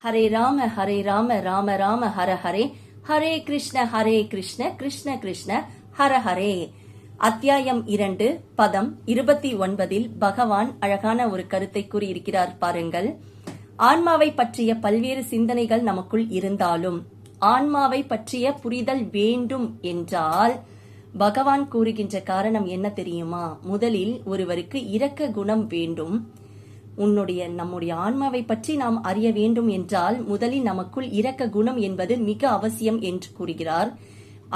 ஹரே ராம ராம ராம ஹர ஹரே, ஹரே கிருஷ்ண கிருஷ்ண கிருஷ்ண ஹர ஹரே. அத்தியாயம் 2 பதம் 29 பகவான் அழகான ஒரு கருத்தை கூறியிருக்கிறார் பாருங்கள். ஆன்மாவை பற்றிய பல்வேறு சிந்தனைகள் நமக்குள் இருந்தாலும் ஆன்மாவை பற்றிய புரிதல் வேண்டும் என்றால் பகவான் கூறுகின்ற காரணம் என்ன தெரியுமா? முதலில் ஒருவருக்கு இரக்க குணம் வேண்டும். நம்முடைய ஆன்மாவை பற்றி நாம் அறிய வேண்டும் என்றால் முதலில் நமக்குள் இரக்க குணம் என்பது மிக அவசியம் என்று கூறுகிறார்.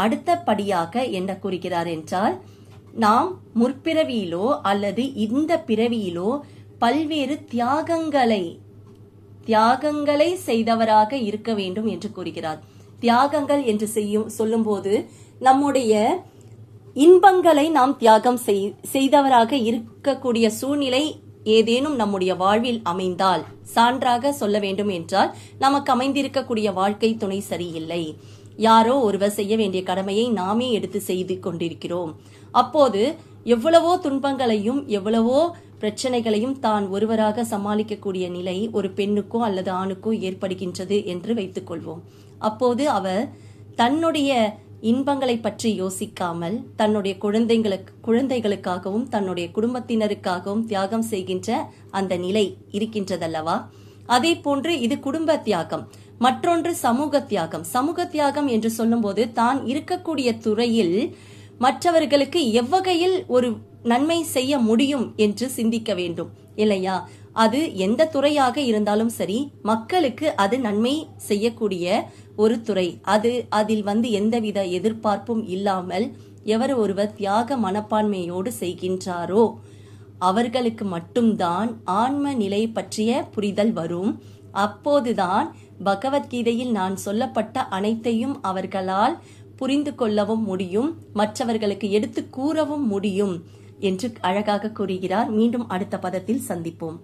அடுத்தபடியாக என்ன கூறுகிறார் என்றால், நாம் முற்பிறவியிலோ அல்லது இந்த பிறவியிலோ பல்வேறு தியாகங்களை செய்தவராக இருக்க வேண்டும் என்று கூறுகிறார். தியாகங்கள் என்று சொல்லும் போது நம்முடைய இன்பங்களை நாம் தியாகம் செய்தவராக இருக்கக்கூடிய சூழ்நிலை ஏதேனும் நம்முடைய வாழ்வில் அமைந்தால், சான்றாக சொல்ல வேண்டும் என்றால், நமக்கு அமைந்திருக்கக்கூடிய வாழ்க்கை துணை சரியில்லை, யாரோ ஒருவர் செய்ய வேண்டிய கடமையை நாமே எடுத்து செய்து கொண்டிருக்கிறோம். அப்போது எவ்வளவோ துன்பங்களையும் எவ்வளவோ பிரச்சனைகளையும் தான் ஒருவராக சமாளிக்கக்கூடிய நிலை ஒரு பெண்ணுக்கோ அல்லது ஆணுக்கோ ஏற்படுகின்றது என்று வைத்துக் கொள்வோம். அப்போது அவர் தன்னுடைய இன்பங்களை பற்றி யோசிக்காமல் தன்னுடைய குழந்தைகளுக்காகவும் தன்னுடைய குடும்பத்தினருக்காகவும் தியாகம் செய்கின்ற அந்த நிலை இருக்கின்றதல்லவா? அதே போன்று இது குடும்ப தியாகம். மற்றொன்று சமூக தியாகம். சமூக தியாகம் என்று சொல்லும் போது தான் இருக்கக்கூடிய துறையில் மற்றவர்களுக்கு எவ்வகையில் ஒரு நன்மை செய்ய முடியும் என்று சிந்திக்க வேண்டும் இல்லையா? அது எந்த துறையாக இருந்தாலும் சரி, மக்களுக்கு அது நன்மை செய்யக்கூடிய ஒரு துறை. அதில் எந்தவித எதிர்பார்ப்பும் இல்லாமல் எவர் ஒருவர் தியாக மனப்பான்மையோடு செய்கின்றாரோ அவர்களுக்கு மட்டும்தான் ஆன்ம நிலை பற்றிய புரிதல் வரும். அப்போதுதான் பகவத்கீதையில் நான் சொல்லப்பட்ட அனைத்தையும் அவர்களால் புரிந்து கொள்ளவும் முடியும், மற்றவர்களுக்கு எடுத்து கூறவும் முடியும் என்று அழகாக கூறுகிறார். மீண்டும் அடுத்த பதத்தில் சந்திப்போம்.